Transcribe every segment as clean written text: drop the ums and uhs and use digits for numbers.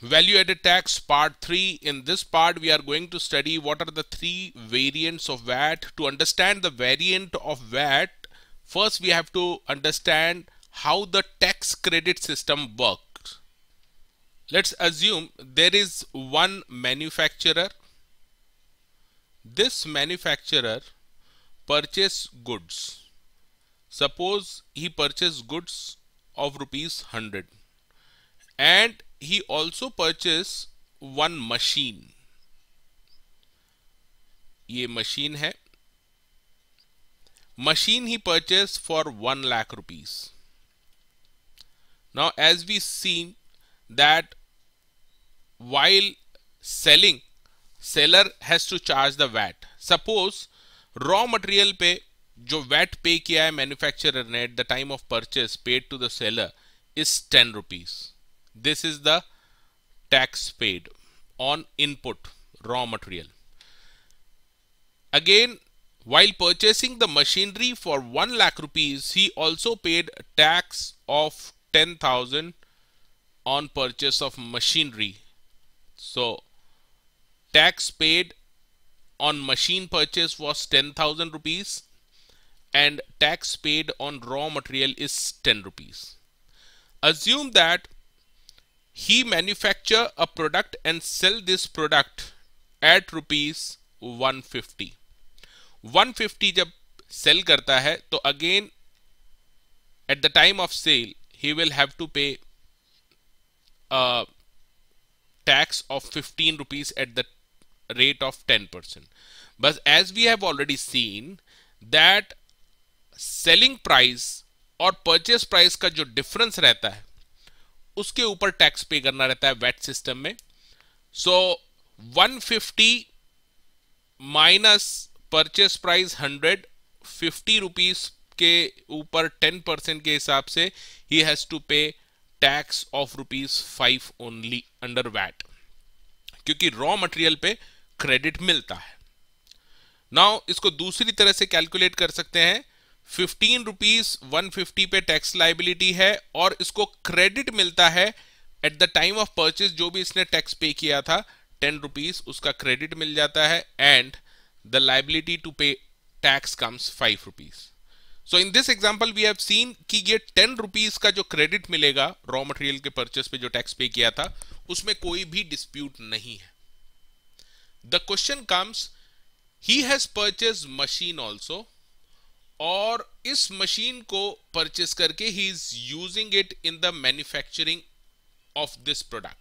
Value added tax part 3. In this part we are going to study what are the three variants of VAT. To understand the variant of VAT, first we have to understand how the tax credit system works. Let's assume there is one manufacturer. This manufacturer purchase goods. Suppose he purchased goods of rupees 100 and he also purchased one machine. ये machine है. Machine he purchased for 1 lakh rupees. Now as we seen that while selling, seller has to charge the VAT. Suppose raw material पे जो VAT पे किया है manufacturer ने at the time of purchase paid to the seller is 10 rupees. This is the tax paid on input raw material. Again, while purchasing the machinery for 1 lakh rupees, he also paid tax of 10,000 on purchase of machinery. So, tax paid on machine purchase was 10,000 rupees and tax paid on raw material is 10 rupees. Assume that he manufacture a product and sell this product at rupees 150. 150 जब sell करता है तो again at the time of sale he will have to pay a tax of 15 rupees at the rate of 10%. But as we have already seen that selling price और purchase price का जो difference रहता है उसके ऊपर tax पे करना रहता है वैट सिस्टम में. So 150 minus purchase price 150 rupees के ऊपर 10% के हिसाब से ही has to pay tax of rupees 5 only under VAT, क्योंकि रॉ मटेरियल पे क्रेडिट मिलता है. नाउ इसको दूसरी तरह से कैलकुलेट कर सकते हैं. 15 रुपीज 150 पे टैक्स लाइबिलिटी है और इसको क्रेडिट मिलता है eight the time of purchase. जो भी इसने टैक्स पे किया था 10 रुपीज उसका क्रेडिट मिल जाता है and the liability to pay tax comes 5 rupees. So in this example we have seen कि ये 10 रुपीज का जो क्रेडिट मिलेगा रॉ मटेरियल के परचेज पे जो टैक्स पे किया था उसमें कोई भी डिस्प्यूट नहीं है. The question comes, he has purchase machine also और इस मशीन को परचेस करके he is using it in the manufacturing of this product.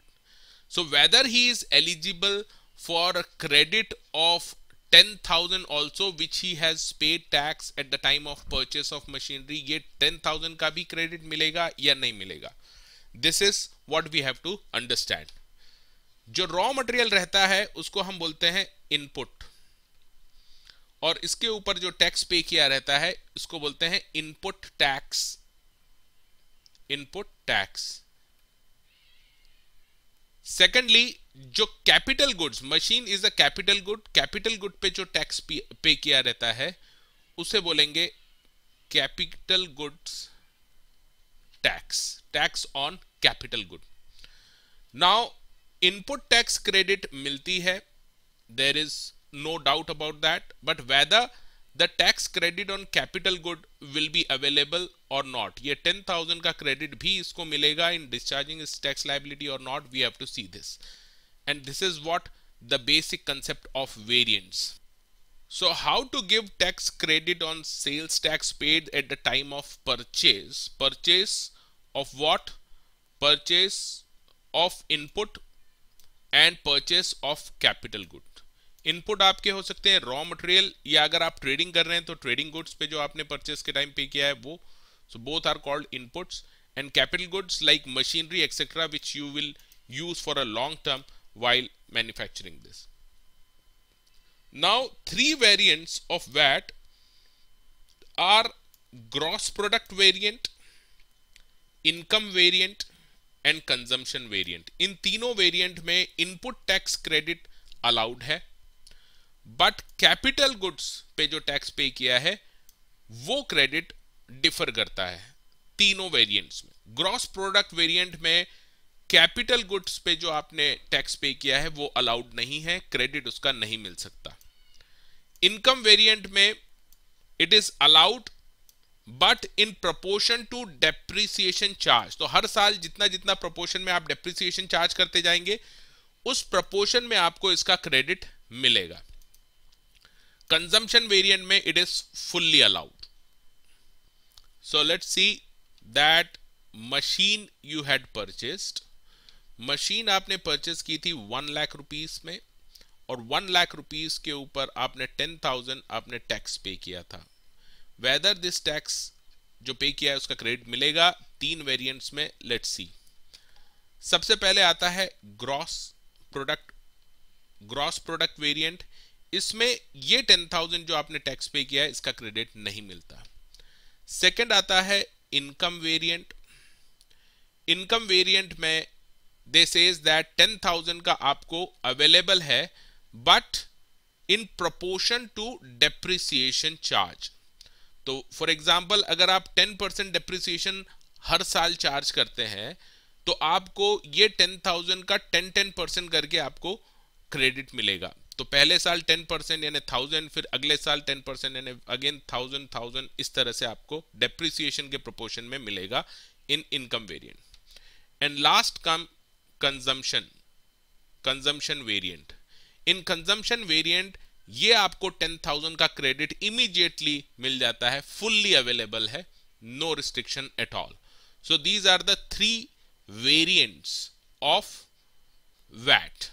So whether he is eligible for a credit of 10,000 also which he has paid tax at the time of purchase of machinery. ये 10,000 का भी credit मिलेगा या नहीं मिलेगा? This is what we have to understand. जो raw material रहता है उसको हम बोलते हैं इनपुट और इसके ऊपर जो टैक्स पे किया रहता है इसको बोलते हैं input tax. Input tax. Secondly, जो capital goods, machine is a capital good, capital good पे जो टैक्स पे किया रहता है उसे बोलेंगे capital goods tax. Tax on capital good. Now input tax credit मिलती है, there is no doubt about that, but whether the tax credit on capital good will be available or not, ये 10,000 का credit भी इसको मिलेगा in discharging its tax liability or not, we have to see this. And this is what the basic concept of variants. So how to give tax credit on sales tax paid at the time of purchase? Purchase of what? Purchase of input and purchase of capital good. Input आपके हो सकते हैं raw material या अगर आप trading कर रहे हैं तो ट्रेडिंग गुड्स पे जो आपने परचेस के टाइम पे किया है वो. So both are called inputs. And capital goods like machinery etcetera which you will use for a long term while manufacturing this. Now 3 variants of VAT are gross product variant, income variant and consumption variant. इन तीनों variant में input tax credit allowed है, but capital goods पे जो tax pay किया है वो credit differ करता है तीनों वेरिएंट्स में. ग्रॉस प्रोडक्ट वेरिएंट में कैपिटल गुड्स पे जो आपने टैक्स पे किया है वो अलाउड नहीं है, क्रेडिट उसका नहीं मिल सकता। इनकम वेरिएंट में it is allowed but in proportion to depreciation charge. तो हर साल जितना जितना प्रोपोर्शन में आप डेप्रिसिएशन चार्ज करते जाएंगे उस प्रोपोर्शन में आपको इसका क्रेडिट मिलेगा। कंजम्पशन वेरिएंट में it is fully allowed. So let's see that machine you had purchased, machine आपने परचेस की थी 1 लाख रुपीस में और 1 लाख रुपीस के ऊपर आपने 10,000 आपने टैक्स पे किया था। वेदर दिस टैक्स जो पे किया है उसका क्रेडिट मिलेगा 3 वेरिएंट्स में। Let's see. सबसे पहले आता है ग्रॉस प्रोडक्ट वेरिएंट। इसमें ये 10,000 जो आपने टैक्स पे किया है इसका क्रेडिट नहीं मिलता। सेकंड आता है इनकम वेरिएंट। इनकम वेरिएंट में दे सेज दैट 10,000 का आपको अवेलेबल है but in proportion to depreciation charge. तो फॉर एग्जांपल अगर आप 10% डेप्रिसिएशन हर साल चार्ज करते हैं तो आपको ये 10,000 का 10% करके आपको क्रेडिट मिलेगा। तो पहले साल 10% यानी 1,000, फिर अगले साल 10% यानी अगेन 1,000, इस तरह से आपको डेप्रिसिएशन के प्रोपोर्शन में मिलेगा in income variant. And last come consumption variant. In consumption variant ये आपको 10,000 का क्रेडिट इमीडिएटली मिल जाता है, फुल्ली अवेलेबल है, no restriction at all. So these are the 3 variants of VAT.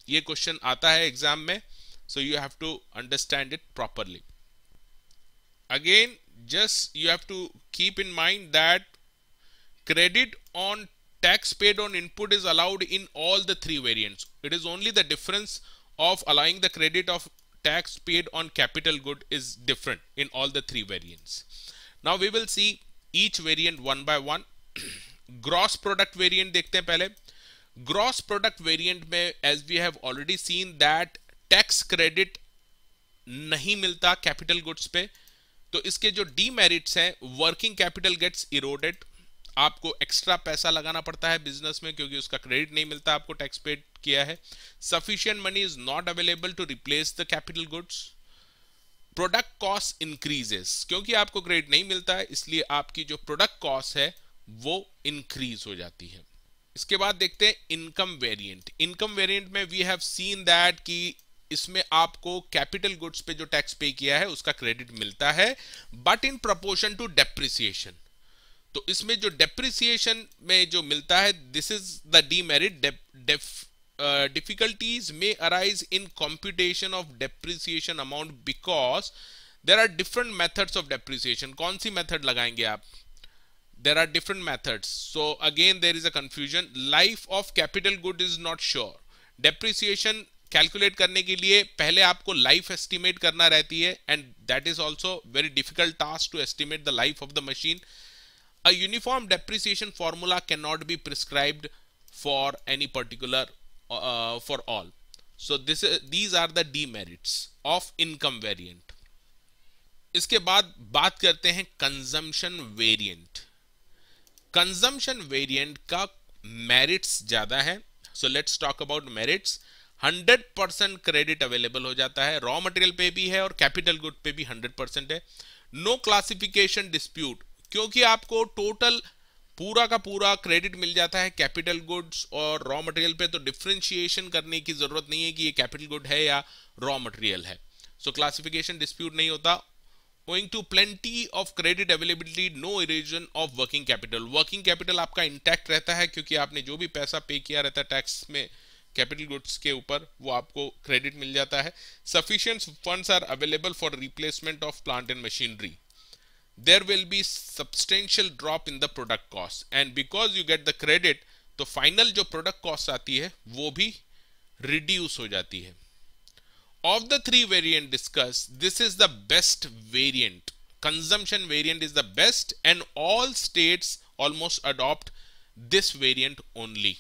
ये क्वेश्चन आता है एग्जाम में, so you have to understand it properly. Again just you have to keep in mind that credit on tax paid on input is allowed in all the 3 variants. It is only the difference of allowing the credit of tax paid on capital good is different in all the 3 variants. Now we will see each variant one by one. Gross product variant देखते हैं पहले। Gross product variant में as we have already seen that tax credit नहीं मिलता capital goods पे। तो इसके जो डीमेरिट्स हैं, वर्किंग कैपिटल गेट्स इरोडेड, आपको एक्स्ट्रा पैसा लगाना पड़ता है बिजनेस में क्योंकि उसका क्रेडिट नहीं मिलता, आपको टैक्स पेड किया है। Sufficient money is not available to replace the capital goods. Product cost increases, क्योंकि आपको क्रेडिट नहीं मिलता है इसलिए आपकी जो प्रोडक्ट कॉस्ट है वो इंक्रीज हो जाती है। इसके बाद देखते हैं इनकम वेरिएंट। इनकम वेरिएंट में वी हैव सीन दैट कि इसमें आपको कैपिटल गुड्स पे जो टैक्स पे किया है उसका क्रेडिट मिलता है but in proportion to depreciation. तो इसमें जो डेप्रिसिएशन में जो मिलता है this is the demerit. Difficulties में arise in computation of depreciation amount because there are different methods of depreciation. कौन सी मेथड लगाएंगे आप? There are different methods, so again there is a confusion. Life of capital good is not sure. Depreciation calculate करने के लिए पहले आपको life estimate करना रहती है and that is also very difficult task to estimate the life of the machine. A uniform depreciation formula cannot be prescribed for any particular for all. So these are the demerits of income variant. इसके बाद बात करते हैं consumption variant. Consumption variant का merits ज्यादा है, so let's talk about merits. 100% credit available हो जाता है, रॉ मटेरियल पे भी है और कैपिटल गुड पे भी 100% है। नो क्लासिफिकेशन डिस्प्यूट, क्योंकि आपको टोटल पूरा का पूरा क्रेडिट मिल जाता है कैपिटल गुड्स और रॉ मटेरियल पे, तो डिफरेंशिएशन करने की जरूरत नहीं है कि ये कैपिटल गुड है या रॉ मटेरियल है। सो क्लासिफिकेशन डिस्प्यूट नहीं होता। Owing to plenty of credit availability, no erosion of working capital. Working capital आपका इंटैक्ट रहता है क्योंकि आपने जो भी पैसा पे किया रहता है टैक्स में कैपिटल गुड्स के ऊपर वो आपको क्रेडिट मिल जाता है। Sufficient funds are available for replacement of plant and machinery. There will be substantial drop in the product cost and because you get the credit तो फाइनल जो प्रोडक्ट कॉस्ट आती है वो भी रिड्यूस हो जाती है। Of the 3 variant discussed, this is the best variant. Consumption variant is the best and all states almost adopt this variant only.